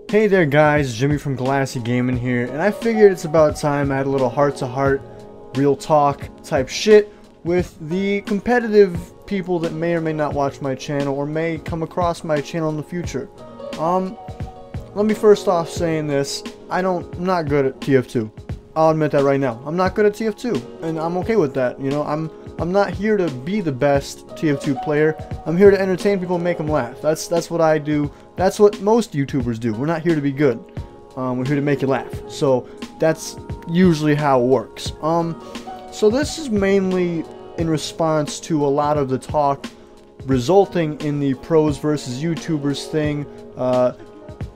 Hey there guys, Jimmy from Glassy Gaming here, and I figured it's about time I had a little heart-to-heart, real talk type shit with the competitive people that may or may not watch my channel or may come across my channel in the future. Let me first off saying this, I'm not good at TF2. I'll admit that right now. I'm not good at TF2, and I'm okay with that. You know, I'm not here to be the best TF2 player. I'm here to entertain people and make them laugh. That's what I do. That's what most YouTubers do. We're not here to be good. We're here to make you laugh. So that's usually how it works. So this is mainly in response to a lot of the talk resulting in the pros versus YouTubers thing.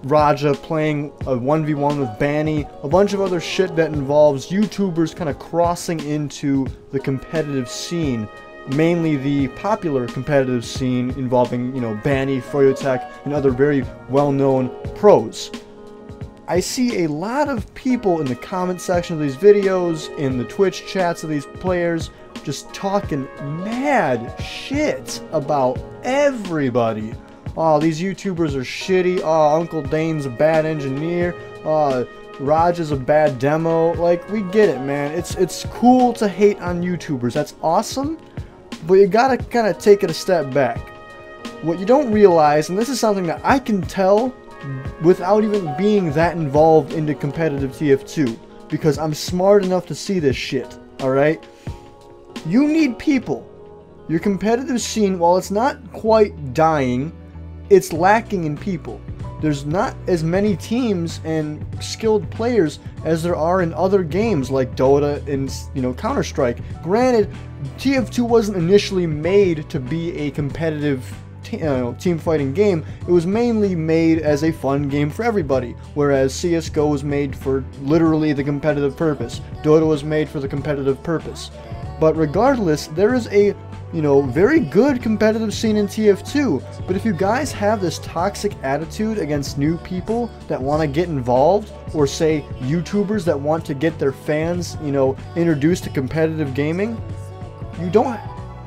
Raja playing a 1v1 with Banny, a bunch of other shit that involves YouTubers kind of crossing into the competitive scene, mainly the popular competitive scene involving, you know, Banny, Froyotech, and other very well-known pros. I see a lot of people in the comment section of these videos, in the Twitch chats of these players, just talking mad shit about everybody. Oh, these YouTubers are shitty. Oh, Uncle Dane's a bad engineer. Raj is a bad demo. Like, we get it, man. It's cool to hate on YouTubers. That's awesome. But you gotta kind of take it a step back. What you don't realize, and this is something that I can tell without even being that involved into competitive TF2, because I'm smart enough to see this shit, alright? You need people. Your competitive scene, while it's not quite dying, it's lacking in people. There's not as many teams and skilled players as there are in other games like Dota and, you know, Counter-Strike. Granted, TF2 wasn't initially made to be a competitive team fighting game. It was mainly made as a fun game for everybody, whereas CSGO was made for literally the competitive purpose. Dota was made for the competitive purpose. But regardless, there is a, you know, very good competitive scene in TF2, but if you guys have this toxic attitude against new people that want to get involved, or say YouTubers that want to get their fans, you know, introduced to competitive gaming, you don't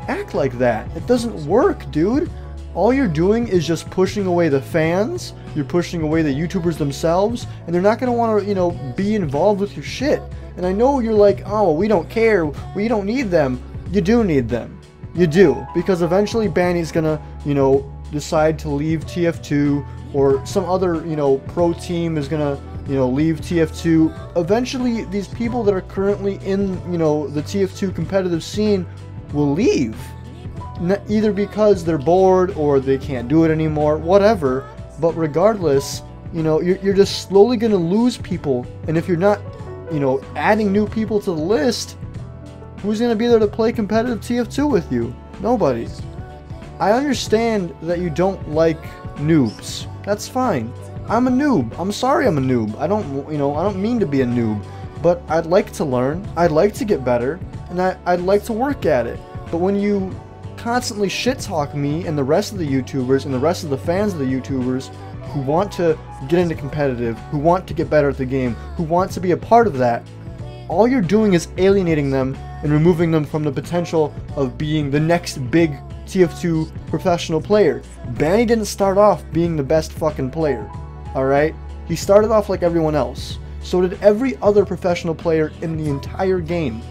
act like that. It doesn't work, dude. All you're doing is just pushing away the fans, you're pushing away the YouTubers themselves, and they're not going to want to, you know, be involved with your shit. And I know you're like, oh, we don't care, we don't need them. You do need them. You do, because eventually Banny's gonna, you know, decide to leave TF2, or some other, you know, pro team is gonna, you know, leave TF2. Eventually, these people that are currently in, you know, the TF2 competitive scene will leave. Either because they're bored, or they can't do it anymore, whatever. But regardless, you know, you're just slowly gonna lose people, and if you're not, you know, adding new people to the list, who's going to be there to play competitive TF2 with you? Nobody. I understand that you don't like noobs. That's fine. I'm a noob. I'm sorry I'm a noob. I don't mean to be a noob. But I'd like to learn. I'd like to get better. And I'd like to work at it. But when you constantly shit talk me and the rest of the YouTubers and the rest of the fans of the YouTubers who want to get into competitive, who want to get better at the game, who want to be a part of that, all you're doing is alienating them and removing them from the potential of being the next big TF2 professional player. Banny didn't start off being the best fucking player, alright? He started off like everyone else. So did every other professional player in the entire game.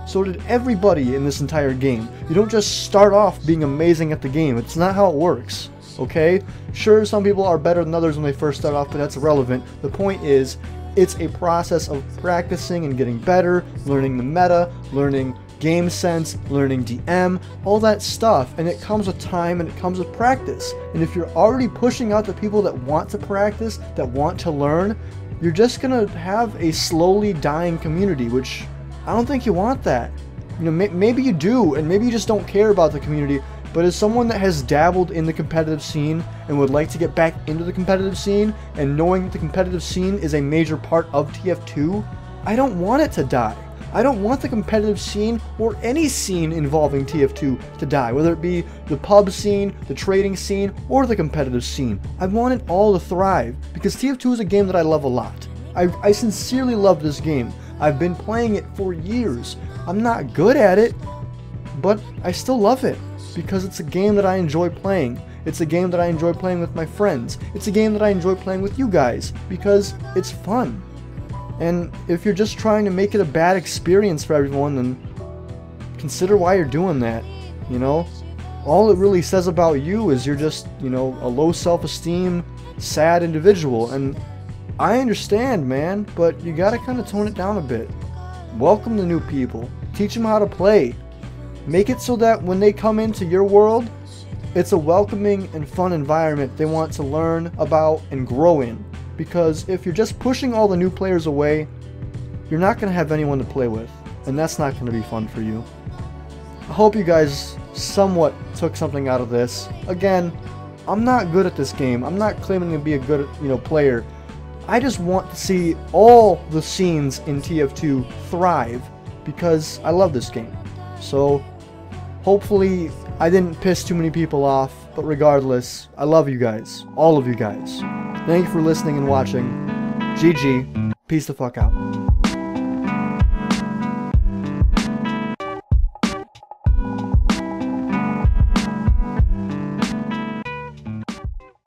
So did everybody in this entire game. You don't just start off being amazing at the game. It's not how it works, okay? Sure, some people are better than others when they first start off, but that's irrelevant. The point is, it's a process of practicing and getting better, learning the meta, learning game sense, learning DM, all that stuff, and it comes with time and it comes with practice. And if you're already pushing out the people that want to practice, that want to learn, you're just gonna have a slowly dying community, which I don't think you want that. You know, maybe you do, and maybe you just don't care about the community. But as someone that has dabbled in the competitive scene and would like to get back into the competitive scene, and knowing that the competitive scene is a major part of TF2, I don't want it to die. I don't want the competitive scene or any scene involving TF2 to die, whether it be the pub scene, the trading scene, or the competitive scene. I want it all to thrive, because TF2 is a game that I love a lot. I sincerely love this game. I've been playing it for years. I'm not good at it, but I still love it because it's a game that I enjoy playing. It's a game that I enjoy playing with my friends. It's a game that I enjoy playing with you guys because it's fun. And if you're just trying to make it a bad experience for everyone, then consider why you're doing that, you know? All it really says about you is you're just, you know, a low self-esteem, sad individual. And I understand, man, but you gotta kind of tone it down a bit. Welcome the new people. Teach them how to play. Make it so that when they come into your world, it's a welcoming and fun environment they want to learn about and grow in. Because if you're just pushing all the new players away, you're not going to have anyone to play with. And that's not going to be fun for you. I hope you guys somewhat took something out of this. Again, I'm not good at this game. I'm not claiming to be a good, player. I just want to see all the scenes in TF2 thrive because I love this game. So, hopefully I didn't piss too many people off, but regardless, I love you guys. All of you guys. Thank you for listening and watching. GG. Peace the fuck out.